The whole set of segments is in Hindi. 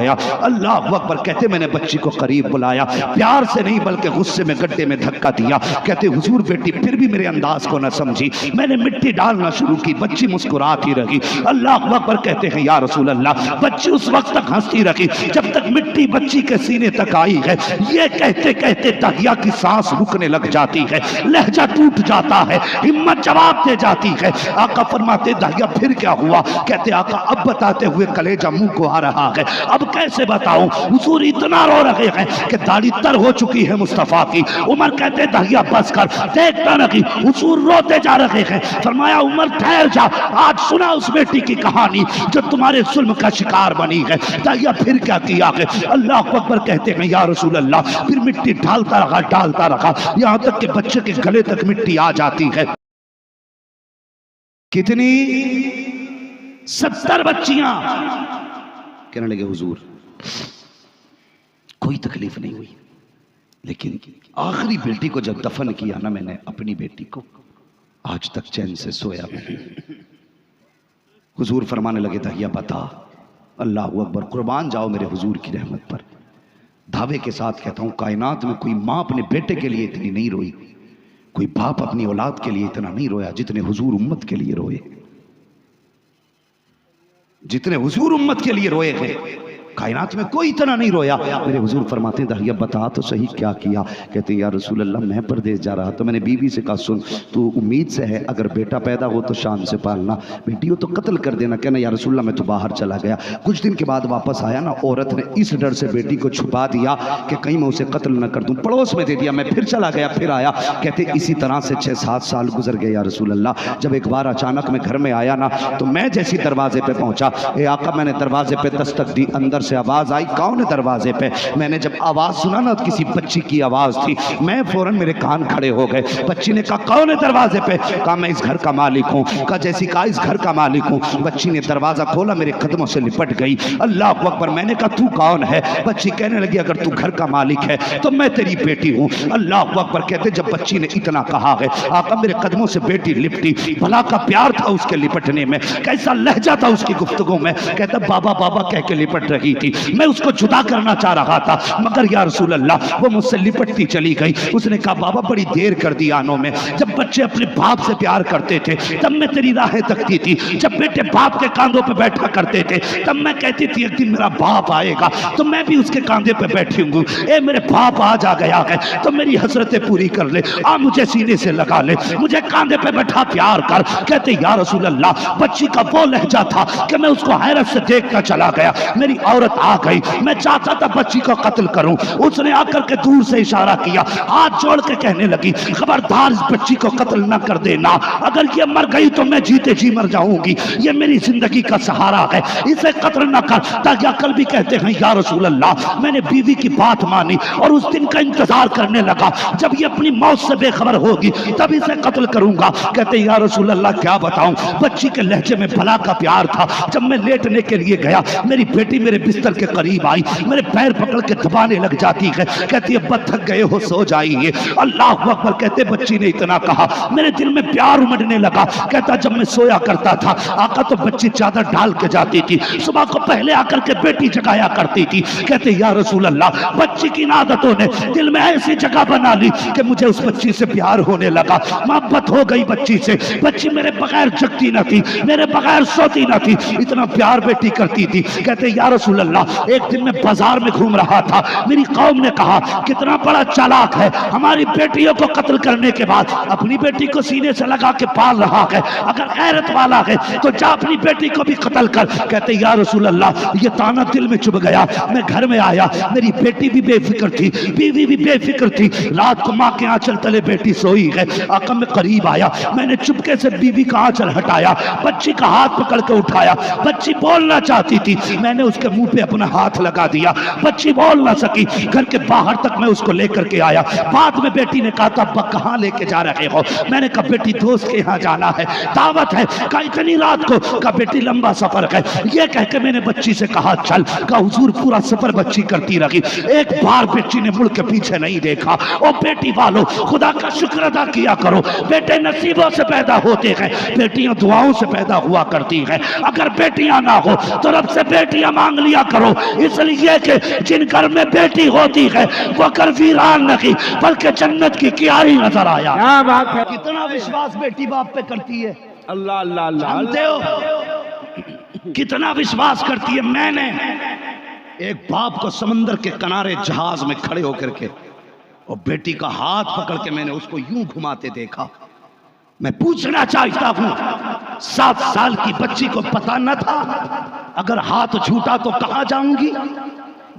गया। अल्लाह अकबर। कहते मैंने बच्ची को करीब बुलाया, प्यार से नहीं बल्कि गुस्से में गड्ढे में धक्का दिया। कहते हुजूर बेटी फिर भी मेरे अंदाज को न समझी, मैंने मिट्टी डालना शुरू की, बच्ची मुस्कुराती रही। अल्लाह अकबर। कहते हैं या रसूल अल्लाह, बच्ची उस वक्त तक हंसती रही जब तक मिट्टी बच्ची के सीने तक आई है। ये कहते कहते दहिया की सांस रुकने लग जाती है, लहजा टूट जाता है, हिम्मत जवाब दे जाती है। आका फरमाते दहिया फिर क्या हुआ? कहते आका अब बताते हुए कलेजा मुंह को आ रहा है, अब कैसे बताऊं? हुजूर इतना रो रहे हैं कि दाढ़ी तर हो चुकी है मुस्तफा की। उमर कहते दहिया बस कर, देखता नहीं। हुजूर रोते जा रहे हैं। फरमाया उमर ठहर जा, आज सुना उस बेटी की कहानी जो तुम्हारे जुल्म का शिकार बनी है। दहिया फिर क्या किया है? अल्लाह अकबर। कहते हैं या रसूल अल्लाह, फिर मिट्टी डालता रहा यहां तक कि बच्चे के गले तक मिट्टी आ जाती है। कितनी? 70 बच्चियां। कहने लगे हुजूर कोई तकलीफ नहीं हुई, लेकिन आखिरी बेटी को जब दफन किया ना मैंने अपनी बेटी को, आज तक चैन से सोया नहीं। हुजूर फरमाने लगे दहिया बता। अल्लाह अकबर। कुर्बान जाओ मेरे हुजूर की रहमत पर। दावे के साथ कहता हूं कायनात में कोई मां अपने बेटे के लिए इतनी नहीं रोई, कोई बाप अपनी औलाद के लिए इतना नहीं रोया जितने हुजूर उम्मत के लिए रोए, जितने हुजूर उम्मत के लिए रोए हैं। कायनात में कोई इतना नहीं रोया। मेरे हुजूर फरमाते हैं दहिया बता तो सही क्या किया? कहते या रसूल अल्लाह मैं परदेश जा रहा तो मैंने बीवी से कहा सुन तू उम्मीद से है, अगर बेटा पैदा हो तो शान से पालना, बेटी हो तो कत्ल कर देना। कहना या रसूल अल्लाह मैं तो बाहर चला गया। कुछ दिन के बाद वापस आया ना, औरत ने इस डर से बेटी को छुपा दिया कि कहीं मैं उसे कत्ल न कर दूं, पड़ोस में दे दिया। मैं फिर चला गया, फिर आया। कहते इसी तरह से 6-7 साल गुजर गए या रसूल अल्लाह। जब एक बार अचानक मैं घर में आया ना तो मैं जैसी दरवाजे पे पहुंचा, ए आका मैंने दरवाजे पे दस्तक दी, अंदर से आवाज आई कौन है दरवाजे पे? मैंने जब आवाज सुना ना किसी बच्ची की आवाज थी, मैं फौरन मेरे कान खड़े हो गए। बच्ची ने कहा कौन है दरवाजे पे? कहा मैं इस घर का मालिक हूँ। कहा जैसी कहा इस घर का मालिक हूँ। बच्ची ने दरवाजा खोला, मेरे कदमों से लिपट गई। अल्लाह अकबर। मैंने कहा तू कौन है? बच्ची कहने लगी अगर तू घर का मालिक है तो मैं तेरी बेटी हूँ। अल्लाह अकबर। कहते जब बच्ची ने इतना कहा है आका मेरे कदमों से बेटी लिपटी, भला का प्यार था उसके लिपटने में, कैसा लहजा था उसकी गुफ्तगू में। कहता बाबा बाबा कह के लिपट रही थी, मैं उसको जुदा करना चाह रहा था मगर या रसूल अल्लाह वो मुझसे लिपटती चली गई। उसने कहा बाबा बड़ी देर कर दी आनों में। जब बच्चे अपने बाप से प्यार करते थे तब मैं तेरी राहें तकती थी, जब बेटे बाप के कांधों पे बैठा करते थे तब मैं कहती थी एक दिन मेरा बाप आएगा तो मैं भी उसके कांधे पे बैठी हूँ। ए मेरे बाप आज आ गया है तो मेरी हसरतें पूरी कर ले, आ मुझे सीने से लगा ले, मुझे कांधे पे बैठा प्यार कर। कहते या रसूल अल्लाह बच्ची का वो लहजा था कि मैं उसको हैरत से देखकर चला गया। मेरी औरत आ गई, मैं चाहता था बच्ची को कत्ल करूं, उसने आकर के दूर से इशारा किया, हाथ जोड़ के कहने लगी खबरदार इस बच्ची को कत्ल ना कर देना, अगर ये मर गई तो मैं जीते जी मर जाऊंगी, ये मेरी जिंदगी का सहारा है, इसे कत्ल ना कर। ताकि अकल भी कहते हैं या रसूल अल्लाह मैंने बीवी की बात मानी और उस दिन का इंतजार करने लगा जब ये अपनी मौत से बेखबर होगी तब इसे कत्ल करूंगा। कहते या रसूल अल्लाह क्या बताऊं, बच्ची के लहजे में भला का प्यार था। जब मैं लेटने के लिए गया मेरी बेटी मेरे बिस्तर के करीब आई, मेरे पैर पकड़ के दबाने लग जाती है, कहती है बस थक गए हो सो जाइए। अल्लाह अकबर। कहते बच्ची ने इतना कहा मेरे दिल में प्यार उमड़ने लगा। कहता जब मैं सोया करता था आका तो बच्ची चादर डाल के जाती थी, सुबह को पहले आकर के बेटी जगाया करती थी। कहते या रसूल अल्लाह बच्ची की आदतों ने दिल में ऐसी जगह बना ली कि मुझे उस बच्ची से प्यार होने लगा, मोहब्बत हो गई बच्ची से। बच्ची मेरे बगैर जगती न थी, मेरे बगैर सोती न थी, इतना प्यार बेटी करती थी। कहते या रसूल अल्लाह एक दिन मैं बाजार में घूम रहा था, मेरी कौम ने कहा कितना बड़ा चालाक है, हमारी बेटियों को कत्ल करने के बाद अपनी बेटी को सीने से लगा के पाल रहा है, अगर गैरत वाला है तो जा अपनी बेटी को भी कत्ल कर। कहते या रसूल अल्लाह ये ताना दिल में चुभ गया। मैं घर में आया, मेरी बेटी भी बेफिक्र थी, बीवी भी बेफिक्र थी, रात को माँ के आंचल तले बेटी सोई है। आका मैं करीब आया, मैंने चुपके से बीवी का आंचल हटाया, बच्ची का हाथ पकड़ के उठाया, बच्ची बोलना चाहती थी, मैंने उसके मुंह पे अपना हाथ लगा दिया, बच्ची बोल ना सकी। घर के बाहर तक मैं उसको लेकर के आया। बाद में बेटी ने कहा था अब्बा कहाँ लेके जा रहे हो? मैंने कहा बेटी दोस्त के यहाँ जाना है, दावत है। कहा इतनी रात को? कहा बेटी लंबा सफर है। ये कह के मैंने बच्ची से कहा चल। कहा हुजूर पूरा सफर बच्ची करती रही, एक बार बेटी ने मुड़ के पीछे नहीं देखा। ओ बेटी वालों खुदा का शुक्र अदा किया करो, बेटे नसीबों से पैदा होते हैं, बेटियां दुआओं से पैदा हुआ करती हैं। अगर बेटियां ना हो तो रब से बेटियां मांग लिया किया करो, इसलिए कि जिन घर में बेटी होती है वो घर वीरान नहीं बल्कि जन्नत की क्यारी नजर आया। क्या बात है। कितना विश्वास बेटी बाप पे करती है, अल्लाह अल्लाह अल्लाह। जानते हो कितना विश्वास करती है। मैंने एक बाप को समंदर के किनारे जहाज में खड़े होकर के और बेटी का हाथ पकड़ के मैंने उसको यूं घुमाते देखा। मैं पूछना चाहता हूं, 7 साल की बच्ची को पता न था अगर हाथ छूटा तो कहां जाऊंगी?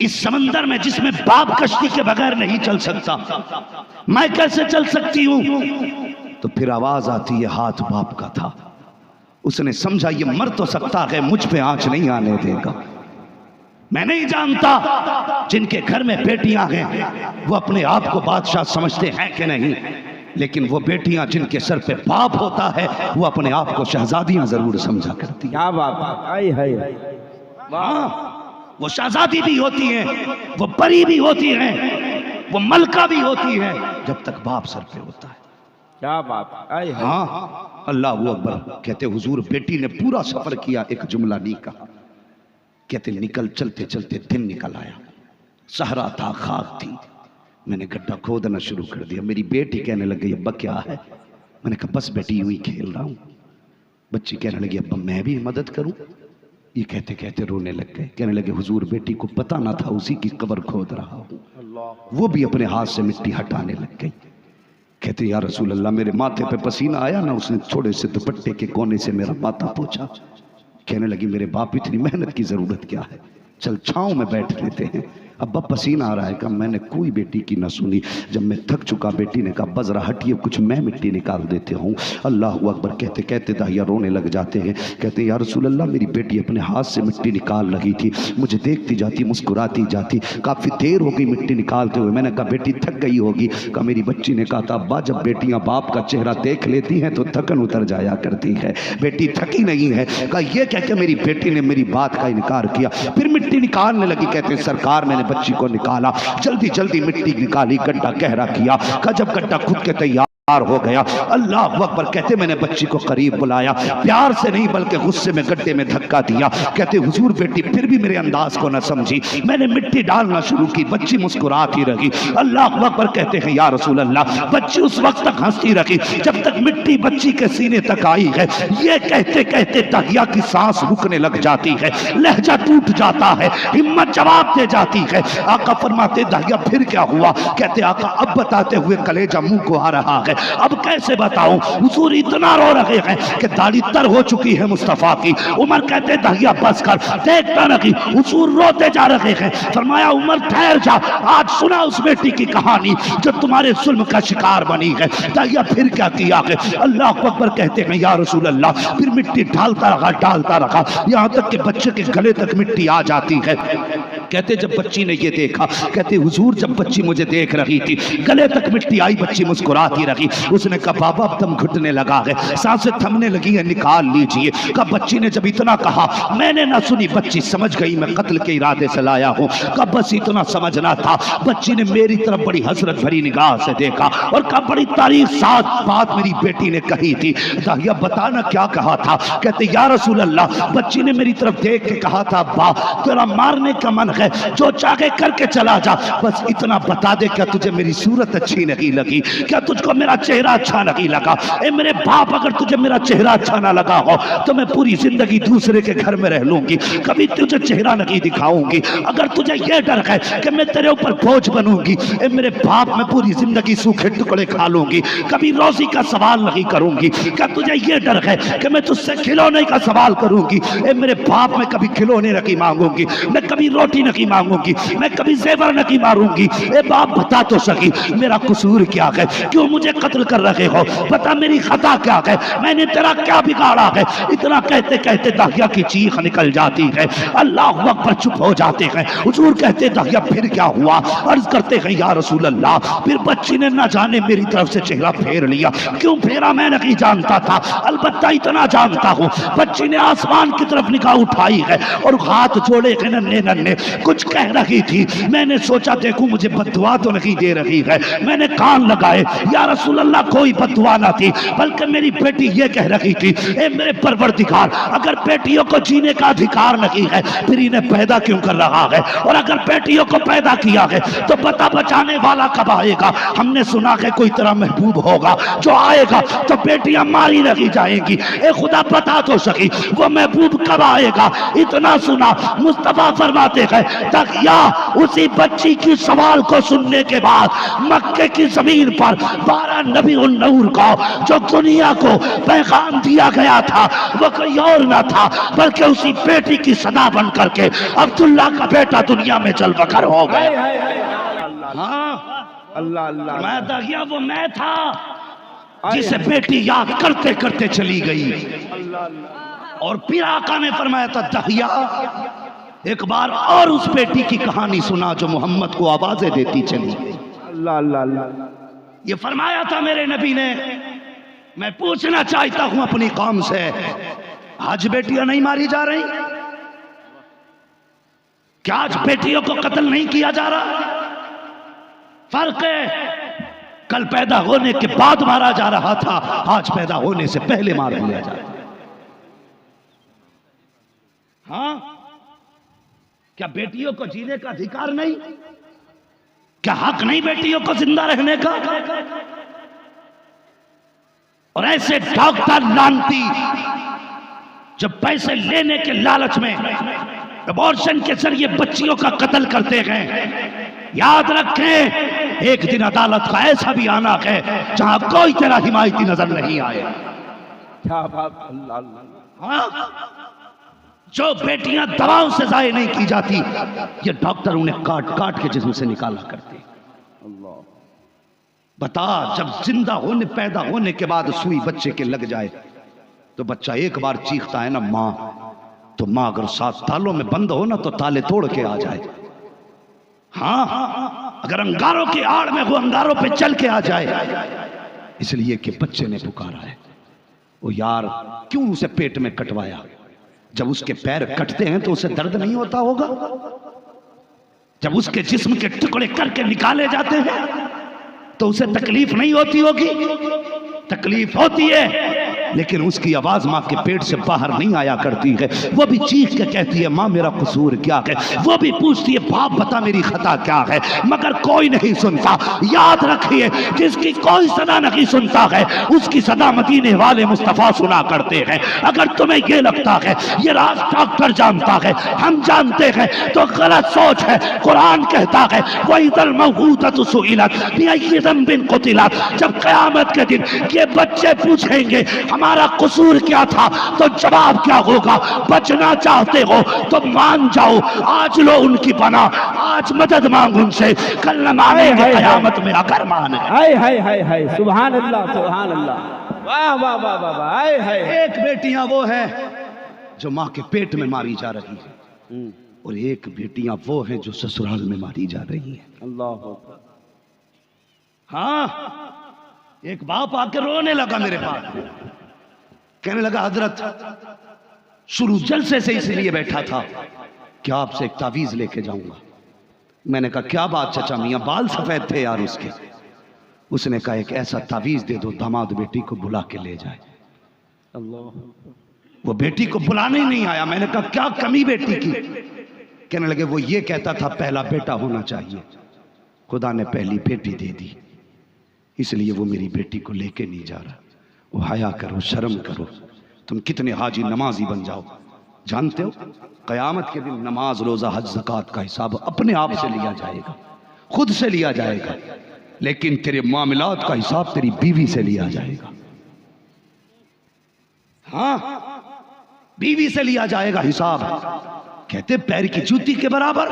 इस समंदर में जिसमें बाप कश्ती के बगैर नहीं चल सकता, मैं कैसे चल सकती हूं? तो फिर आवाज आती है, हाथ बाप का था। उसने समझा ये मर तो सकता है, मुझ पे आंच नहीं आने देगा। मैं नहीं जानता जिनके घर में बेटियां हैं वो अपने आप को बादशाह समझते हैं कि नहीं, लेकिन वो बेटियां जिनके सर पे बाप होता है वो अपने आप को शहजादियां जरूर समझा करती हैं। क्या बात है। हाँ, वो शहजादी भी होती हैं, वो परी भी होती हैं, वो मलका भी होती है जब तक बाप सर पे होता है। क्या बात है। हाँ, अल्लाह वो अकबर। कहते हुजूर बेटी ने पूरा सफर किया, एक जुमला नहीं कहा। कहते निकल चलते चलते दिन निकल आया, सहरा था, खाक थी। मैंने गड्ढा खोदना शुरू कर दिया। मेरी बेटी कहने लग गई अब्बा क्या है? मैंने कहा बस बेटी यूं ही खेल रहा हूं। बच्ची कहने लगी अब्बा मैं भी मदद करूं? ये कहते कहते रोने लग गए। कहने लगे हुजूर बेटी को पता ना था उसी की कब्र खोद रहा हूं। वो भी अपने हाथ से मिट्टी हटाने लग गई। कहते या रसूल अल्लाह मेरे माथे पे पसीना आया ना, उसने थोड़े से दुपट्टे के कोने से मेरा माथा पोंछा। कहने लगी मेरे बाप इतनी मेहनत की जरूरत क्या है, चल छांव में बैठ लेते हैं। अब्बा पसीना आ रहा है। कहा मैंने कोई बेटी की न सुनी। जब मैं थक चुका बेटी ने कहा बजरा हटिए कुछ मैं मिट्टी निकाल देते हूँ। अल्लाह अकबर कहते कहते दाहिया रोने लग जाते हैं। कहते या रसूल अल्लाह मेरी बेटी अपने हाथ से मिट्टी निकाल रही थी, मुझे देखती जाती मुस्कुराती जाती, काफ़ी देर हो गई मिट्टी निकालते हुए। मैंने कहा बेटी थक गई होगी। कहा मेरी बच्ची ने कहा था अब्बा जब बेटियाँ बाप का चेहरा देख लेती हैं तो थकन उतर जाया करती है, बेटी थकी नहीं है। कहा यह कह के मेरी बेटी ने मेरी बात का इनकार किया, फिर मिट्टी निकालने लगी। कहते सरकार मैंने बच्ची को निकाला, जल्दी जल्दी मिट्टी निकाली, गड्ढा गहरा किया। जब गड्ढा खुद के तैयार हो गया, अल्लाह अकबर कहते मैंने बच्ची को करीब बुलाया, प्यार से नहीं बल्कि गुस्से में गड्ढे में धक्का दिया। कहते हुजूर बेटी फिर भी मेरे अंदाज को न समझी, मैंने मिट्टी डालना शुरू की, बच्ची मुस्कुराती रही। अल्लाह अकबर कहते हैं या रसूल अल्लाह बच्ची उस वक्त तक हंसती रही जब तक मिट्टी बच्ची के सीने तक आई है। ये कहते कहते दहिया की सांस रुकने लग जाती है, लहजा टूट जाता है, हिम्मत जवाब दे जाती है। आका फरमाते दहिया फिर क्या हुआ? कहते आका अब बताते हुए कलेजा मुंह को आ रहा है। अब कैसे बताऊं? हुजूर इतना रो रहे हैं कि दाढ़ी तर हो चुकी है मुस्तफा की। उमर कहते दहिया बस कर, देखता नहीं। हुजूर रोते जा रहे हैं। फरमाया उमर ठहर जा, आज सुना उस बेटी की कहानी जो तुम्हारे जुल्म का शिकार बनी है। दहिया फिर क्या किया है? अल्लाह अकबर कहते हैं या रसूल अल्लाह फिर मिट्टी डालता रहा यहाँ तक कि बच्चे के गले तक मिट्टी आ जाती है। कहते जब बच्ची ने ये देखा, कहते हुजूर जब बच्ची मुझे देख रही थी गले तक मिट्टी आई, बच्ची मुस्कुराती रही। उसने कहा बाबा अब दम घुटने लगा है, सांसें थमने लगी है, निकाल लीजिए। कहा बच्ची ने जब इतना कहा मैंने ना सुनी, बच्ची समझ गई मैं कत्ल के इरादे से लाया हूँ। कहा बस इतना समझना था। बच्ची ने मेरी तरफ बड़ी हसरत भरी निगाह से देखा और कहा बड़ी तारीफ साथ बात मेरी बेटी ने कही थी। दाहिया बताना क्या कहा था? कहते या रसूल अल्लाह बच्ची ने मेरी तरफ देख के कहा था अब्बा तेरा मारने का मन है, जो चाहे करके चला जा, बस इतना बता दे क्या तुझे मेरी सूरत अच्छी नहीं लगी? क्या तुझको मेरा चेहरा अच्छा नहीं लगा? ए मेरे बाप अगर तुझे मेरा चेहरा अच्छा ना लगा हो तो मैं पूरी जिंदगी दूसरे के घर में रह लूंगी, कभी तुझे चेहरा नहीं दिखाऊंगी। अगर तुझे यह डर है कि मैं तेरे ऊपर बोझ बनूंगी, ए मेरे बाप मैं पूरी जिंदगी सूखे टुकड़े खा लूंगी, कभी रोजी का सवाल नहीं करूंगी। क्या तुझे यह डर है कि मैं तुझसे खिलौने का सवाल करूंगी? ए मेरे बाप मैं कभी खिलौने नहीं मांगूंगी, मैं कभी रोटी नहीं मांगूंगी, मैं कभी जेवर नहीं मारूंगी। ए बाप बता तो सकी मेरा कसूर क्या है, क्यों मुझे कत्ल कर रहे हो? बता मेरी खता क्या है, मैंने तेरा क्या बिगाड़ा है? इतना कहते कहते दाहिया की चीख निकल जाती है। अल्लाह अकबर चुप हो जाते हैं। हुजूर कहते दाहिया फिर क्या हुआ? अर्ज करते हैं या रसूल अल्लाह फिर बच्ची ने न जाने मेरी तरफ से चेहरा फेर लिया। क्यों फेरा मैं नहीं जानता था, अलबत्ता इतना जानता हूँ बच्ची ने आसमान की तरफ निगाह उठाई है और हाथ जोड़े हैं नन्हे नन्हे। कुछ कह रही थी। मैंने सोचा देखूं मुझे बददुआ तो नहीं दे रही है। मैंने कान लगाए, या रसूल अल्लाह कोई बददुआ ना थी, बल्कि मेरी बेटी ये कह रही थी, ए मेरे परवरदिगार, अगर बेटियों को जीने का अधिकार नहीं है फिर इन्हें पैदा क्यों कर रहा है, और अगर बेटियों को पैदा किया है तो बता बचाने वाला कब आएगा। हमने सुना है कोई तरह महबूब होगा जो आएगा तो बेटियां मारी नहीं जाएंगी। ए खुदा बता तो सकी वो महबूब कब आएगा। इतना सुना, मुस्तफा फरमाते हैं तकिया उसी बच्ची की सवाल को सुनने के बाद मक्के की जमीन पर 12 नबी उन नूर को जो दुनिया को पैगाम दिया गया था वो कोई और ना था बल्कि उसी बेटी की सदा बन करके अब्दुल्ला का बेटा दुनिया में चल बकर हो गया। हाँ अल्लाह अल्लाह मैं दहिया वो मैं था जिसे बेटी याद करते करते चली गई। और फिर आका ने फरमाया था दहिया एक बार और उस बेटी की कहानी सुना जो मोहम्मद को आवाजें देती चली गई। अल्लाह अल्लाह अल्लाह ये फरमाया था मेरे नबी ने। मैं पूछना चाहता हूं अपनी कौम से, आज बेटियां नहीं मारी जा रही? क्या आज बेटियों को कत्ल नहीं किया जा रहा? फर्क है, कल पैदा होने के बाद मारा जा रहा था, आज पैदा होने से पहले मार दिया जा रहा। हाँ, क्या बेटियों को जीने का अधिकार नहीं? क्या हक नहीं बेटियों को जिंदा रहने का? और ऐसे डॉक्टर लानती जब पैसे लेने के लालच में अबॉर्शन के जरिए बच्चियों का कत्ल करते हैं, याद रखें एक दिन अदालत का ऐसा भी आना है जहां कोई तेरा हिमायती नजर नहीं आए। क्या बात, अल्लाह अल्लाह। हाँ, जो बेटियां दवाओं से जाए नहीं की जाती, ये डॉक्टर उन्हें काट काट के जिस्म से निकाला करते। अल्लाह बता, जब जिंदा होने पैदा होने के बाद सुई बच्चे के लग जाए तो बच्चा एक बार चीखता है ना माँ, तो माँ अगर 7 तालों में बंद हो ना तो ताले तोड़ के आ जाए। हाँ, अगर अंगारों की आड़ में वो अंगारों पे चल के आ जाए, इसलिए कि बच्चे ने पुकारा है। वो यार क्यों उसे पेट में कटवाया? जब उसके पैर कटते हैं तो उसे दर्द नहीं होता होगा? जब उसके जिस्म के टुकड़े करके निकाले जाते हैं तो उसे तकलीफ नहीं होती होगी? तकलीफ होती है, लेकिन उसकी आवाज माँ के पेट से बाहर नहीं आया करती है। वो भी चीख के कहती है माँ मेरा कसूर क्या है, वो भी पूछती है बाप बता मेरी खता क्या है, मगर कोई नहीं सुनता। याद रखिए जिसकी कोई सदा नहीं सुनता है उसकी सदा मदीने वाले मुस्तफा सुना करते हैं। अगर तुम्हें ये लगता है ये राज डॉक्टर जानता है, हम जानते हैं, तो गलत सोच है। कुरान कहता है वही दल मौऊदतु सुइलत बिअय्यि ज़ंबिन क़ुतिलत, जब क़यामत के दिन ये बच्चे पूछेंगे हमारा कसूर क्या था तो जवाब क्या होगा? बचना चाहते हो तो मान जाओ, आज लो उनकी पनाह, आज मदद मांग उनसे, कल न मानेंगे क़यामत में अगर माने। हाय हाय हाय हाय, सुभान अल्लाह सुभान अल्लाह, वाह वाह वाह वाह वाह, हाय हाय। एक बेटियां वो है जो माँ के पेट में मारी जा रही है, और एक बेटियां वो हैं जो ससुराल में मारी जा रही हैं। अल्लाह। हाँ, एक बाप आके रोने लगा मेरे पास, कहने लगा हजरत शुरू जलसे से इसलिए बैठा था कि आपसे एक तावीज लेके जाऊंगा। मैंने कहा क्या बात चाचा मियां, बाल सफेद थे यार उसके। उसने कहा एक ऐसा तावीज दे दो दामाद बेटी को बुला के ले जाए। अल्लाह। वो बेटी को बुलाने ही नहीं आया। मैंने कहा क्या कमी बेटी की? कहने लगे वो ये कहता था पहला बेटा होना चाहिए, खुदा ने पहली बेटी दे दी, इसलिए वो मेरी बेटी को लेके नहीं जा रहा। वो हया करो, शर्म करो। तुम कितने हाजी नमाजी बन जाओ, जानते हो कयामत के दिन नमाज रोजा हज ज़कात का हिसाब अपने आप से लिया जाएगा, खुद से लिया जाएगा, लेकिन तेरे मामलात का हिसाब तेरी बीवी से लिया जाएगा। हाँ, बीवी से लिया जाएगा हिसाब। कहते पैर की जूती के बराबर।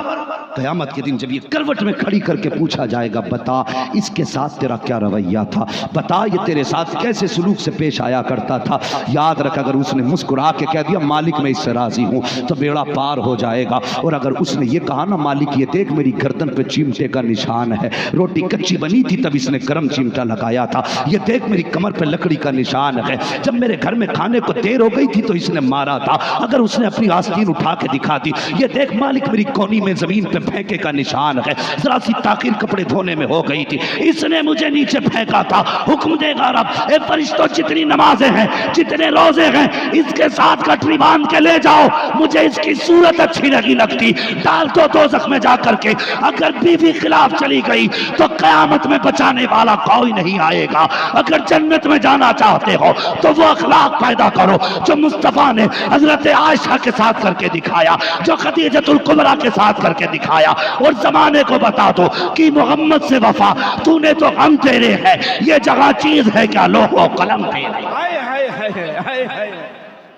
कयामत के दिन जब ये करवट में खड़ी करके पूछा जाएगा बता इसके साथ तेरा क्या रवैया था, बता ये तेरे साथ कैसे सलूक से पेश आया करता था। याद रख अगर उसने मुस्कुरा के कह दिया मालिक मैं इससे राजी हूँ तो बेड़ा पार हो जाएगा। और अगर उसने ये कहा ना मालिक ये देख मेरी गर्दन पे चिमटे का निशान है, रोटी कच्ची बनी थी तब इसने गर्म चिमटा लगाया था, ये देख मेरी कमर पे लकड़ी का निशान है, जब मेरे घर में खाने को देर हो गई थी तो इसने मारा था। अगर उसने अपनी आस्तीन उठा के दिखा थी, ये देख मालिक मेरी कोनी में जमीन पे फेंके का निशान है, जरा सी ताकीर कपड़े धोने में हो गई थी, इसने मुझे नीचे फेंका था। हुक्म देगा रब, ए फरिश्तों जितनी नमाजें हैं, जितने रोजे हैं, इसके साथ गठरी बांध के ले जाओ, मुझे इसकी सूरत अच्छी नहीं लगती, डाल दो दोज़ख में जा करके। अगर बीवी खिलाफ चली गई तो कयामत में बचाने वाला कोई नहीं आएगा। अगर जन्नत में जाना चाहते हो तो वो अखलाक पैदा करो जो मुस्तफा ने हजरत आयशा के साथ करके दिखाया, जो खदीजतुल कुबरा के साथ करके दिखाया, और जमाने को बता दो कि मोहम्मद से वफा तूने तो हम तेरे है, ये जगह चीज है क्या लोहो कलम तेरे। हाय हाय हाय हाय हाय,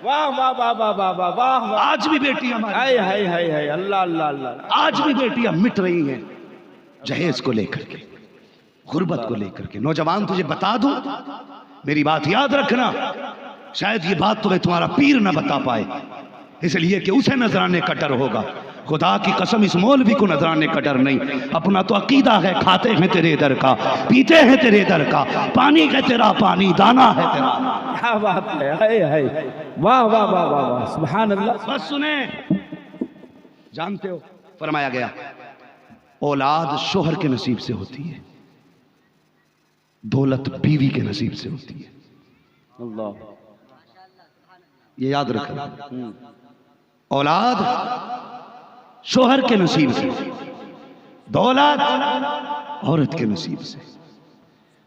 वाह वाह वाह वाह वाह वाह वाह वाह। आज भी बेटियां हमारी, हाय हाय हाय हाय, अल्लाह अल्लाह अल्लाह, आज भी बेटियां मिट रही हैं जहेज को लेकर के, गुर्बत को लेकर के। नौजवान तुझे बता दूं, मेरी बात याद रखना, शायद ये बात तुम्हें तुम्हारा पीर ना बता पाए, इसलिए कि उसे नजराने का डर होगा। खुदा की कसम इस मौलवी को नजराने का डर नहीं, अपना तो अकीदा है, खाते हैं तेरे दर का, पीते हैं तेरे दर का, पानी है तेरा पानी, दाना है तेरा। क्या बात है, हाय हाय, वाह वाह वाह वाह वाह, सुभान अल्लाह। बस सुने, जानते हो फरमाया गया औलाद शोहर के नसीब से होती है, दौलत बीवी के नसीब से होती है। अल्लाह, ये याद रखना, औलाद शोहर के नसीब से, दौलत औरत के नसीब से।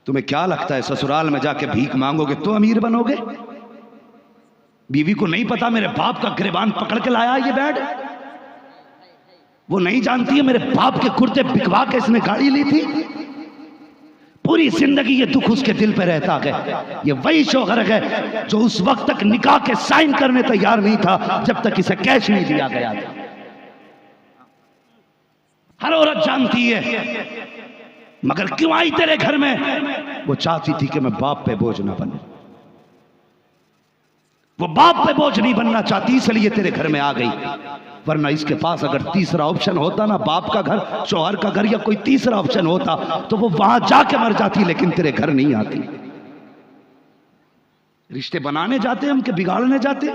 तुम्हें क्या लगता है ससुराल में जाके भीख मांगोगे तो अमीर बनोगे? बीवी को नहीं पता मेरे बाप का गिरबान पकड़ के लाया ये बैड, वो नहीं जानती है मेरे बाप के कुर्ते बिकवा के इसने गाड़ी ली थी। पूरी जिंदगी ये दुख उसके दिल पे रहता है। ये वही शौहर है जो उस वक्त तक निकाह के साइन करने तैयार नहीं था जब तक इसे कैश नहीं दिया गया था। हर औरत जानती है, मगर क्यों आई तेरे घर में? वो चाहती थी कि मैं बाप पे बोझ ना बनूं, वो बाप पे बोझ नहीं बनना चाहती, इसलिए तेरे घर में आ गई। वरना इसके पास अगर तीसरा ऑप्शन होता ना, बाप का घर, शौहर का घर, या कोई तीसरा ऑप्शन होता, तो वो वहां जाके मर जाती, लेकिन तेरे घर नहीं आती। रिश्ते बनाने जाते हम कि बिगाड़ने जाते?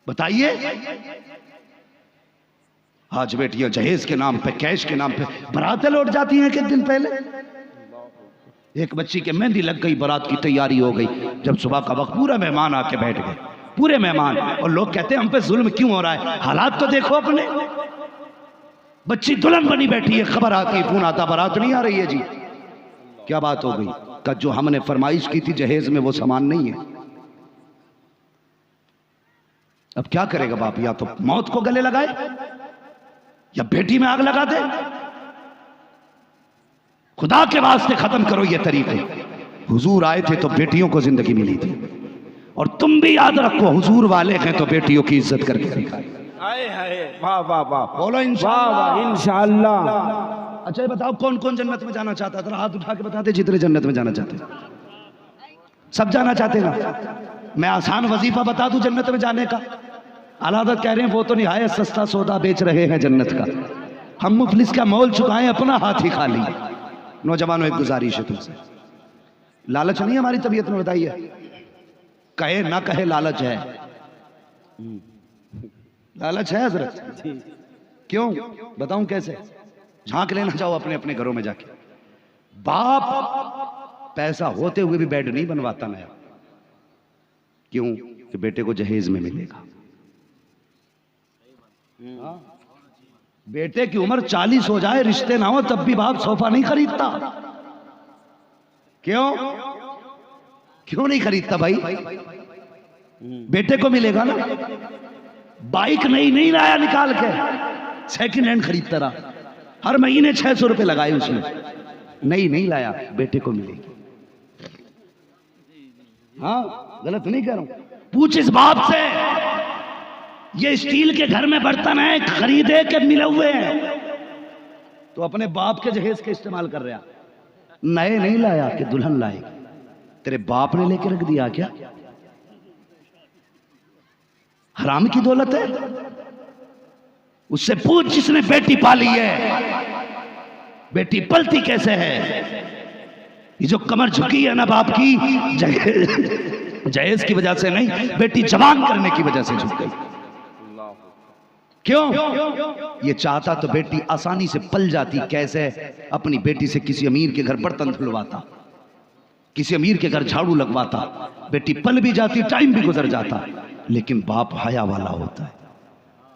बताइए। आज बेटियां जहेज के नाम पे, कैश के नाम पे बारातें लौट जाती हैं। कुछ दिन पहले एक बच्ची के मेहंदी लग गई, बारात की तैयारी हो गई। जब सुबह का वक्त, पूरा मेहमान आके बैठ गए, पूरे मेहमान, और लोग कहते हैं हम पे जुल्म क्यों हो रहा है? हालात तो देखो अपने। बच्ची दुल्हन बनी बैठी है, खबर आती, फोन आता, बारात नहीं आ रही है जी। क्या बात हो गई? का जो हमने फरमाइश की थी जहेज में वो सामान नहीं है। अब क्या करेगा बाप? या तो मौत को गले लगाए या बेटी में आग लगा दे। खुदा के वास्ते खत्म करो ये तरीके। हुजूर आए थे तो बेटियों को जिंदगी मिली थी, और तुम भी याद रखो हुजूर वाले हैं तो बेटियों की इज्जत करके दिखाए। हाय हाय, वाह वाह वाह, बोलो इंशाअल्लाह। इंशाअल्लाह। अच्छा ये बताओ कौन कौन जन्नत में जाना चाहता है? हाथ उठा के बताते जितने जन्नत में जाना चाहते। सब जाना चाहते ना? मैं आसान वजीफा बता दूं जन्नत में जाने का। आलादत कह रहे हैं वो तो निहायत सस्ता सौदा बेच रहे हैं जन्नत का, हम मुफलिस का मोल चुकाएं, अपना हाथ ही खाली। नौजवानों एक गुजारिश है तुमसे, लालच नहीं हमारी तबीयत में, बताइए। कहे ना कहे लालच है, लालच है हजरत। क्यों बताऊं कैसे? झांक लेना जाओ अपने अपने घरों में जाके। बाप पैसा होते हुए भी बेड नहीं बनवाता नया। क्यों? कि बेटे को जहेज में मिलेगा। बेटे की उम्र 40 हो जाए, रिश्ते ना हो, तब भी बाप सोफा नहीं खरीदता। क्यों? क्यों नहीं खरीदता भाई? बेटे को मिलेगा ना। बाइक नई नहीं लाया निकाल के, सेकंड हैंड खरीदता रहा, हर महीने 600 रुपए लगाए उसने, नई नहीं लाया, बेटे को मिलेगी। हाँ गलत नहीं कह रहा हूं। पूछ इस बाप से, ये स्टील के घर में बर्तन है, खरीदे के मिले हुए हैं, तो अपने बाप के जहेज के इस्तेमाल कर रहा। नए नहीं लाया कि दुल्हन लाएगी। तेरे बाप ने लेके रख दिया क्या? हराम की दौलत है। उससे पूछ जिसने बेटी पाली है, बेटी पलती कैसे है। ये जो कमर झुकी है ना बाप की, जहेज की वजह से नहीं, बेटी जवान करने की वजह से झुक गई। क्यों? ये चाहता तो बेटी आसानी से पल जाती। कैसे? अपनी बेटी से किसी अमीर के घर बर्तन धुलवाता, किसी अमीर के घर झाड़ू लगवाता, बेटी पल भी जाती, टाइम भी गुजर जाता। लेकिन बाप हया वाला होता है,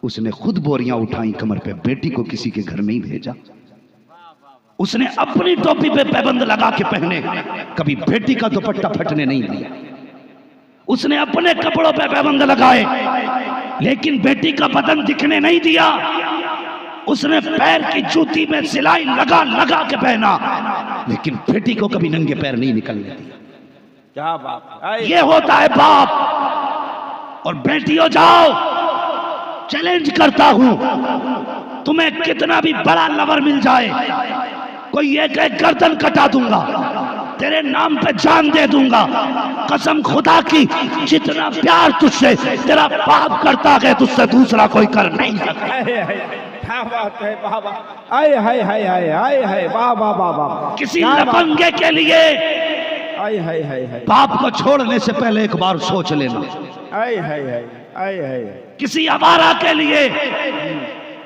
उसने खुद बोरियां उठाई कमर पे, बेटी को किसी के घर नहीं भेजा। उसने अपनी टोपी पे पैबंद लगा के पहने, कभी बेटी का दुपट्टा फटने नहीं दिया। उसने अपने कपड़ों पे पैबंद लगाए, लेकिन बेटी का बदन दिखने नहीं दिया। उसने पैर की जूती में सिलाई लगा लगा के पहना, लेकिन बेटी को कभी नंगे पैर नहीं निकलने दिया। क्या बात! ये होता है बाप। और बेटियों जाओ, चैलेंज करता हूं, तुम्हें कितना भी बड़ा लवर मिल जाए, कोई एक एक गर्दन कटा दूंगा, तेरे नाम पे जान दे दूंगा, कसम खुदा की, जितना प्यार तुझसे तेरा बाप करता है तुझसे दूसरा कोई कर नहीं सकता। क्या बात है बाबा! आए हाय हाय हाय हाय हाय! बाबा बाबा! किसी लफंगे के लिए आए हाय हाय हाय! बाप को छोड़ने से पहले एक बार सोच लेना। आए हाय हाय आए हाय! किसी आवारा के लिए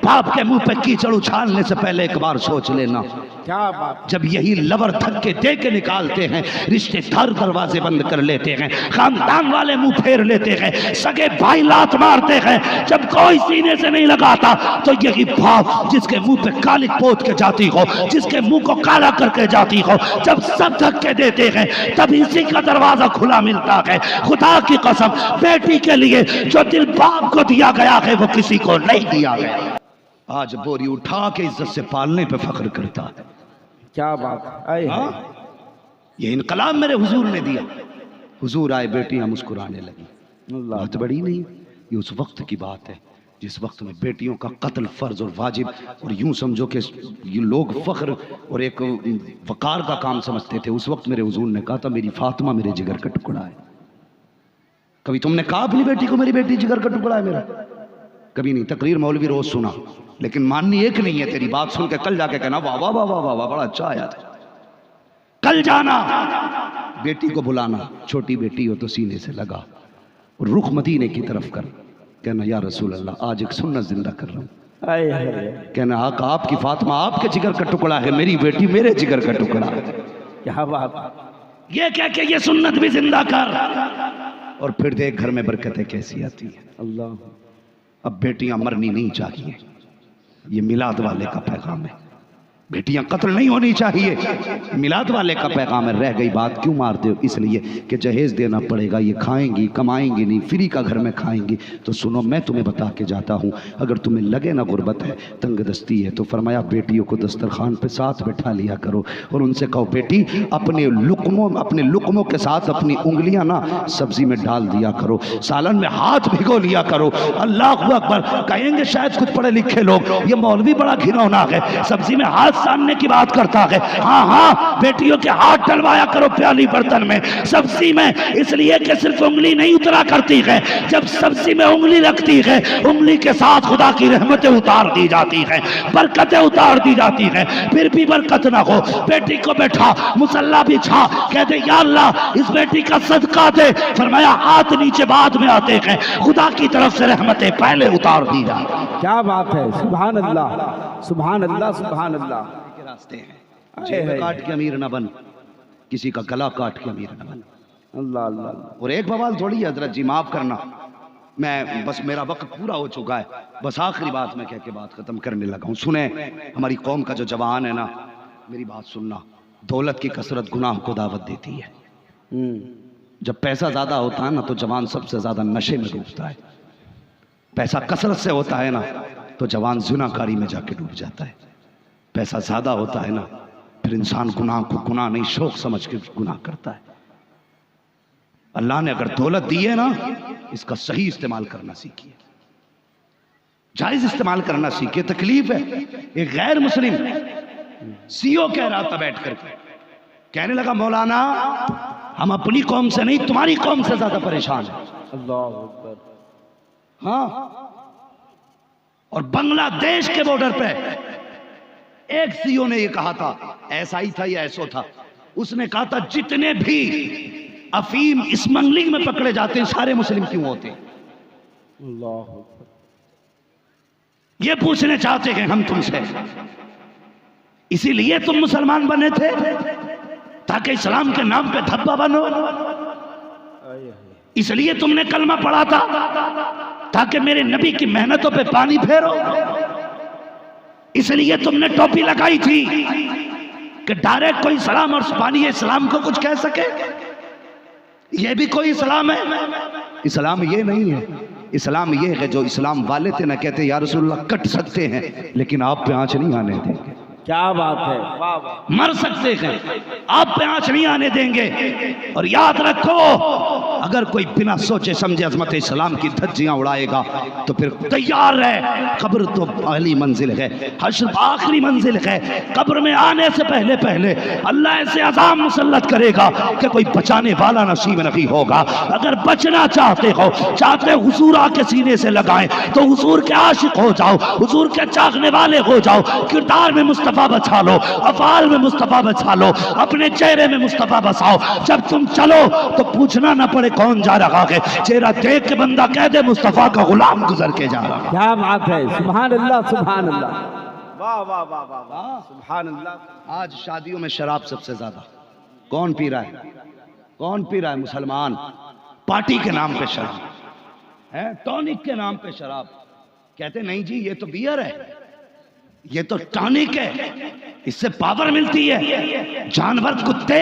बाप के मुंह पे कीचड़ उछालने से पहले एक बार सोच लेना। क्या बात! जब यही लवर धक्के दे के निकालते हैं, रिश्तेदार दरवाजे बंद कर लेते हैं, खानदान वाले मुंह फेर लेते हैं, सगे भाई लात मारते हैं, जब कोई सीने से नहीं लगाता, तो यही बाप जिसके मुंह पे कालिक पोत के जाती हो, जिसके मुंह को काला करके जाती हो, जब सब धक्के देते हैं, तब इसी का दरवाजा खुला मिलता है। खुदा की कसम, बेटी के लिए जो दिल बाप को दिया गया है वो किसी को नहीं दिया गया। आज बोरी उठा के इज्जत से पालने पे फख्र करता है। क्या बात! आए हाय! ये इनकलाब मेरे हुजूर ने दिया। हुजूर आए, बेटियां मुस्कुराने लगी। अल्लाह! बात बड़ी नहीं, ये उस वक्त की बात है जिस वक्त में बेटियों का कत्ल फर्ज और वाजिब, और यूं समझो कि ये लोग फख्र और एक वकार का काम समझते थे। उस वक्त मेरे हुजूर ने कहा था, मेरी फातिमा मेरे जिगर का टुकड़ा है। कभी तुमने कहा अपनी बेटी को मेरी बेटी जिगर का टुकड़ा है मेरा? कभी नहीं। तकरीर मौलवी रोज सुना, लेकिन माननी एक नहीं है। तेरी बात सुन के कल जाके कहना वाह वाह वाह वाह वाह, बड़ा अच्छा आया था। कल जाना, बेटी को बुलाना, छोटी बेटी हो तो सीने से लगा और रुख मदीने की तरफ कर, कहना या रसूल अल्लाह, आज एक सुन्नत जिंदा कर रहा हूँ। आए हाय! कहना आका, आपकी फातिमा आपके जिगर का टुकड़ा है, मेरी बेटी मेरे जिगर का टुकड़ा है। क्या बात! ये कह के ये सुन्नत भी जिंदा कर, और फिर देख घर में बरकतें कैसी आती है। अल्लाह! अब बेटियां मरनी नहीं चाहिए, ये मिलाद वाले का पैगाम है। बेटियां कत्ल नहीं होनी चाहिए, मिलाद वाले का पैगाम है। रह गई बात क्यों मारते हो? इसलिए कि जहेज देना पड़ेगा, ये खाएंगी कमाएंगी नहीं, फ्री का घर में खाएंगी। तो सुनो, मैं तुम्हें बता के जाता हूँ, अगर तुम्हें लगे ना गुर्बत है, तंगदस्ती है, तो फरमाया बेटियों को दस्तरखान पे साथ बैठा लिया करो और उनसे कहो बेटी अपने लुकमों के साथ अपनी उंगलियां ना सब्जी में डाल दिया करो, सालन में हाथ भिगो लिया करो। अल्लाह अकबर। कहेंगे शायद कुछ पढ़े लिखे लोग, ये मौलवी बड़ा घिनौना है, सब्जी में हाथ सामने की बात करता है। हाँ हाँ, बेटियों के हाथ डलवाया करो प्याली बर्तन में, सब्जी में, इसलिए कि सिर्फ उंगली नहीं उतरा करती है, जब सब्जी में उंगली लगती है, उंगली के साथ खुदा की रहमतें उतार दी जाती हैं, बरकतें उतार दी जाती हैं। फिर भी बरकत ना हो, बेटी को बैठा, मुसल्ला बिछा, कहते या अल्लाह इस बेटी का सदका दे। फरमाया हाथ नीचे बाद में आते हैं, खुदा की तरफ से रहमतें पहले उतार दी जाती। क्या बात है! सुभान अल्लाह सुभान अल्लाह सुभान अल्लाह! के रास्ते हैं, जेब काट के अमीर न बन, किसी का गला काट के अमीर न बन। अल्लाह अल्लाह! और एक बवाल थोड़ी है हजरत जी, माफ करना, मैं बस मेरा वक्त पूरा हो चुका है, बस आखिरी बात मैं कह के बात खत्म करने लगा हूँ। सुने, हमारी कौम का जो जवान है ना, मेरी बात सुनना, दौलत की कसरत गुनाह को दावत देती है। जब पैसा ज्यादा होता है ना, तो जवान सबसे ज्यादा नशे में डूबता है। पैसा कसरत से होता है ना, तो जवान ज़िनाकारी में जाके डूब जाता है। पैसा ज्यादा होता है ना, फिर इंसान गुनाह को गुनाह नहीं शौक समझ के गुनाह करता है। अल्लाह ने अगर दौलत दी है ना, इसका सही इस्तेमाल करना सीखिए, जायज इस्तेमाल करना सीखिए। तकलीफ है, एक गैर मुस्लिम सीओ कह रहा था बैठ करके, कहने लगा मौलाना हम अपनी कौम से नहीं तुम्हारी कौम से ज्यादा परेशान हैं। अल्लाह अकबर! हाँ, और बांग्लादेश के बॉर्डर पे एक सीओ ने ये कहा था, ऐसा ही था या ऐसो था, उसने कहा था जितने भी अफीम स्मगलिंग में पकड़े जाते हैं सारे मुस्लिम क्यों होते हैं? अल्लाह अकबर! ये पूछने चाहते हैं हम तुमसे, इसीलिए तुम मुसलमान बने थे ताकि इस्लाम के नाम पे धब्बा बनो? इसलिए तुमने कलमा पढ़ा था ताकि मेरे नबी की मेहनतों पे पानी फेरो? इसलिए तुमने टोपी लगाई थी कि डायरेक्ट कोई सलाम और पानी इस्लाम को कुछ कह सके? यह भी कोई इस्लाम है? इस्लाम ये नहीं है। इस्लाम ये है जो इस्लाम वाले थे ना, कहते या रसूलुल्लाह कट सकते हैं लेकिन आप पे आंच नहीं आने देंगे। क्या बात है, मर सकते हैं, आप पे आंच नहीं आने देंगे। और याद रखो, अगर कोई बिना सोचे समझे अजमत इस्लाम की धज्जियां उड़ाएगा तो फिर तैयार रहे, कब्र तो पहली मंजिल है, हश्र आखिरी मंजिल है। कब्र में आने से पहले पहले अल्लाह ऐसे अज़ाब मुसल्लत करेगा कि कोई बचाने वाला नसीब नहीं होगा। अगर बचना चाहते हो, चाहते हुजूर आके सीने से लगाएं तो हुजूर के आशिक हो जाओ, हुजूर के चाहने वाले हो जाओ, किरदार में मुस्तफा बचा लो, अफाल में मुस्तफा बचा लो, अपने चेहरे में मुस्तफा बसाओ। जब तुम चलो तो पूछना ना पड़े कौन जा रहा है, चेहरा देख के बंदा कह दे मुस्तफा का गुलाम गुजर के जा रहा है। क्या बात है, सुभान अल्लाह सुभान अल्लाह, वाह वाह वाह वाह वाह, सुभान अल्लाह। आज शादियों में शराब सबसे ज्यादा कौन पी रहा है? कौन पी रहा है? मुसलमान। पार्टी के नाम पे शराब है, टॉनिक के नाम पे शराब। कहते नहीं जी ये तो बियर है, ये तो टॉनिक है, इससे पावर मिलती है। जानवर कुत्ते,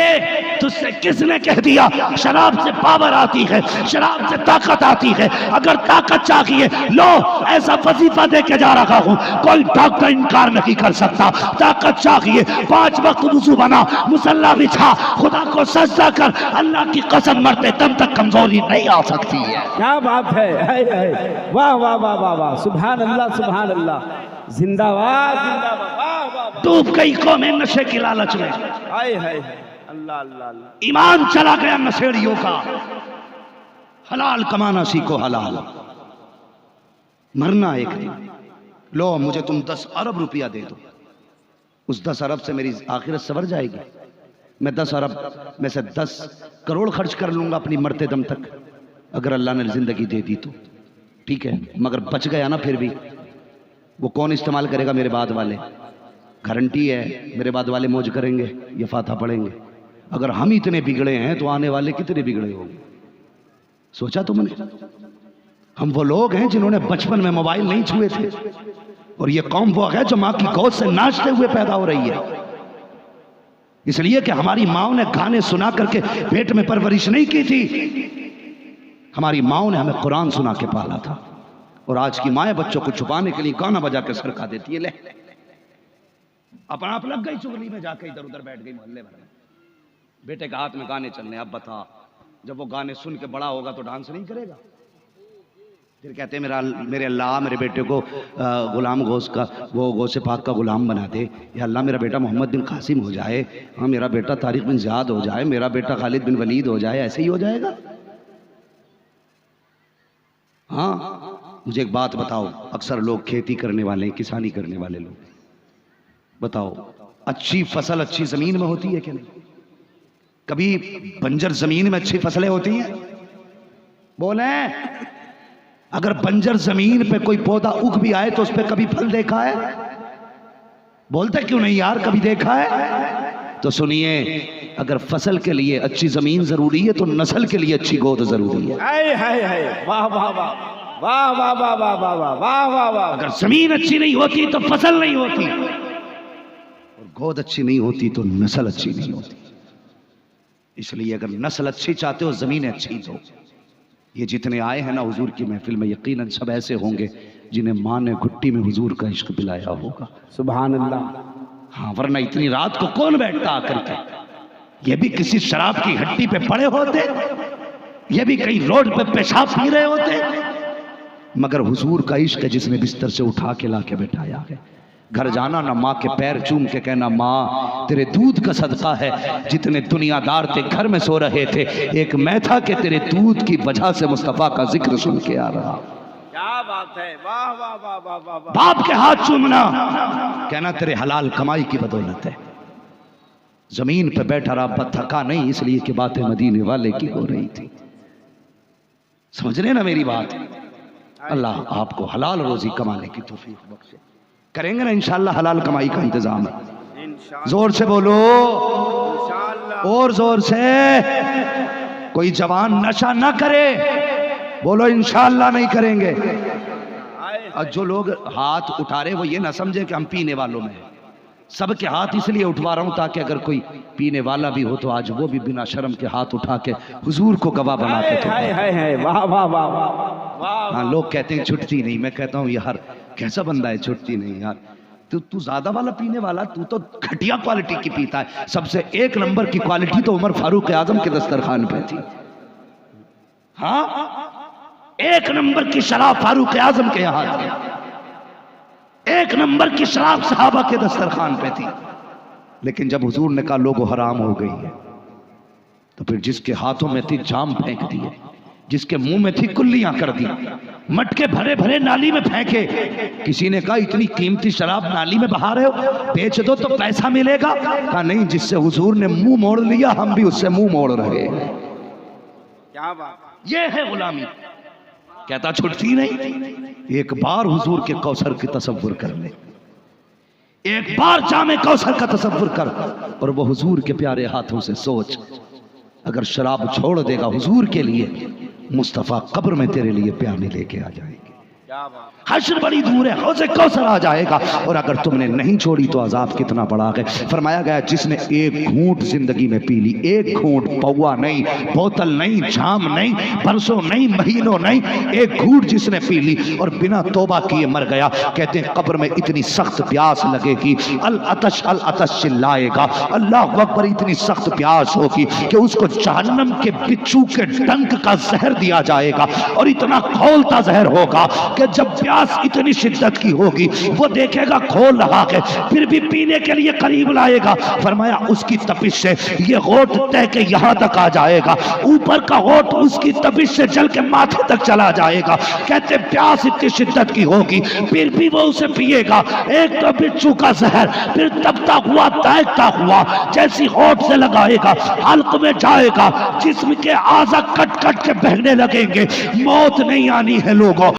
तुझसे किसने कह दिया शराब से पावर आती है, शराब से ताकत आती है? अगर ताकत चाहिए लो, ऐसा वजीफा दे के जा रहा हूं, कोई डॉक्टर इनकार नहीं कर सकता। ताकत चाहिए, 5 वक्त वुजू बना, मुसल्ला बिछा, खुदा को सजदा कर, अल्लाह की कसम मरते दम तक कमजोरी नहीं आ सकती है। क्या बात है, वाह वाह वाह वाह वाह, सुभान अल्लाह सुभान अल्लाह, जिंदाबाद जिंदाबाद। डूब गई कौमें नशे की लालच में, हाय हाय अल्लाह अल्लाह अल्लाह, ईमान चला गया नशेड़ियों का। हलाल कमाना सीखो, हलाल। मरना एक दिन। लो मुझे तुम 10 अरब रुपया दे दो, उस 10 अरब से मेरी आखिरत सवर जाएगी। मैं 10 अरब में से 10 करोड़ खर्च कर लूंगा अपनी मरते दम तक, अगर अल्लाह ने जिंदगी दे दी तो ठीक है। मगर बच गया ना, फिर भी वो कौन इस्तेमाल करेगा? मेरे बाद वाले। गारंटी है मेरे बाद वाले मौज करेंगे, ये फाता पढ़ेंगे। अगर हम इतने बिगड़े हैं तो आने वाले कितने बिगड़े होंगे? सोचा तुमने? हम वो लोग हैं जिन्होंने बचपन में मोबाइल नहीं छुए थे, और ये कौम वो है जो माँ की गोद से नाचते हुए पैदा हो रही है। इसलिए कि हमारी माओ ने गाने सुना करके पेट में परवरिश नहीं की थी, हमारी माओ ने हमें कुरान सुना के पाला था। और आज की माएँ बच्चों को छुपाने के लिए गाना बजा के सरका देती है। ले अपना आप लग गई चुगली में, जाके इधर उधर बैठ गई मोहल्ले भर में। बेटे के हाथ में गाने चलने, अब बता जब वो गाने सुन के बड़ा होगा तो डांस नहीं करेगा? फिर कहते हैं मेरे अल्लाह मेरे बेटे को गुलाम गौस का, वो गौसे पाक का गुलाम बना दे, या अल्लाह मेरा बेटा मोहम्मद बिन कासिम हो जाए, हाँ मेरा बेटा तारिक बिन ज़ियाद हो जाए, मेरा बेटा खालिद बिन वलीद हो जाए। ऐसे ही हो जाएगा? हाँ मुझे एक बात बताओ, अक्सर लोग खेती करने वाले, किसानी करने वाले लोग, बताओ अच्छी फसल अच्छी जमीन में होती है कि नहीं? कभी बंजर जमीन में अच्छी फसलें होती हैं? बोले अगर बंजर जमीन पे कोई पौधा उग भी आए तो उस पर कभी फल देखा है? बोलते क्यों नहीं यार, कभी देखा है? तो सुनिए, अगर फसल के लिए अच्छी जमीन जरूरी है तो नस्ल के लिए अच्छी गोद जरूरी है। वाह वाह वाह वाह वाह वाह वाह वाह वाह वाह वाह वाह। अगर जमीन अच्छी नहीं होती तो फसल नहीं होती, और गोद अच्छी नहीं होती तो नस्ल अच्छी नहीं होती। इसलिए अगर नस्ल अच्छी चाहते हो, जमीन अच्छी दो। ये जितने आए हैं ना हुजूर की महफिल में, यकीनन सब ऐसे होंगे जिन्हें माँ ने घुट्टी में हुजूर का इश्क पिलाया होगा। सुभान अल्लाह। हाँ, वरना इतनी रात को कौन बैठता आकर के? ये भी किसी शराब की हड्डी पे पड़े होते, ये भी कहीं रोड पे पेशाब पी रहे होते। मगर हुजूर का इश्क है जिसने बिस्तर से उठा के ला के बैठाया है। घर जाना ना माँ के पैर चूम के कहना, माँ तेरे दूध का सदका है, जितने दुनियादार थे घर में सो रहे थे, एक मैं था कि तेरे दूध की वजह से मुस्तफा का जिक्र सुन के आ रहा। क्या बात है, वाह वाह वाह वाह वाह। बाप के हाथ चूमना, कहना तेरे हलाल कमाई की बदौलत है। जमीन पे बैठा रहा, थका नहीं, इसलिए कि बातें मदीने वाले की हो रही थी। समझ रहे ना मेरी बात? अल्लाह आपको हलाल रोजी कमाने की तौफीक बख्शे। करेंगे ना इंशाअल्लाह, हलाल कमाई का इंतजाम है। जोर से बोलो, और जोर से। कोई जवान नशा ना करे, बोलो इंशाअल्लाह नहीं करेंगे। और जो लोग हाथ उठा रहे वो ये ना समझे कि हम पीने वालों में हैं। सबके हाथ इसलिए उठवा रहा हूं ताकि अगर कोई पीने वाला भी हो तो आज वो भी बिना शर्म के हाथ उठा के हुजूर को गवाह बना के तो वाह वाह वाह वाह। हाँ, लोग कहते हैं छुटती नहीं, मैं कहता हूँ यार कैसा बंदा है, छुटती नहीं यार। तू ज्यादा वाला पीने वाला, तू तो घटिया क्वालिटी की पीता है। सबसे एक नंबर की क्वालिटी तो उमर फारूक आजम के दस्तरखान पे थी। हाँ, एक नंबर की शराब फारूक आजम के यहाँ थी, एक नंबर की शराब सहाबा के दस्तरखान पे थी। लेकिन जब हुजूर ने कहा लोगों हराम हो गई है, तो फिर जिसके हाथों में थी जाम फेंक दिए, जिसके मुंह में थी कुल्लियां कर दी, मटके भरे भरे नाली में फेंके। किसी ने कहा इतनी कीमती शराब नाली में बहा रहे हो, बेच दो तो पैसा मिलेगा। कहा नहीं, जिससे हुजूर ने मुंह मोड़ लिया हम भी उससे मुंह मोड़ रहे हैं। क्या बात, ये है गुलामी। कहता छुटती नहीं। एक बार हुजूर के कौसर की तसव्वुर कर ले, एक बार जामे कौसर का तसव्वुर कर, और वो हुजूर के प्यारे हाथों से सोच, अगर शराब छोड़ देगा हुजूर के लिए, मुस्तफ़ा कब्र में तेरे लिए प्याले लेके आ जाएंगे। हश्र बड़ी दूर है, हौज़े कौसर आ जाएगा। और अगर तुमने नहीं छोड़ी तो अजाब कितना बड़ा है। फरमाया गया जिसने एक घूंट जिंदगी में पी ली, एक घूंट, पौवा नहीं, बोतल नहीं, जाम नहीं, बरसों नहीं, महीनों नहीं, एक घूंट जिसने पी ली और बिना तौबा किए मर गया, कहते हैं कब्र में इतनी सख्त प्यास लगेगी, अल अतश चिल्लाएगा, अल्लाह अकबर, इतनी सख्त प्यास होगी कि उसको जहन्नम के बिच्छू के डंक का जहर दिया जाएगा। और इतना खौलता जहर होगा कि जब प्यास इतनी शिद्दत की होगी वो देखेगा खोल रहा है, फिर भी पीने के लिए करीब लाएगा। फरमाया उसकी तपिश से ये होठ तह के यहाँ तक आ जाएगा, ऊपर का होठ उसकी तपिश से जल के माथे तक चला जाएगा। कहते प्यास इतनी शिद्दत की होगी फिर भी वो उसे पिएगा। एक तो बिच्छू का जहर, फिर तबता हुआ तैरता हुआ जैसी होठ से लगाएगा हल्क में जाएगा, जिस्म के आज़ा कट कट के बहने लगेंगे। मौत नहीं आनी है लोगों।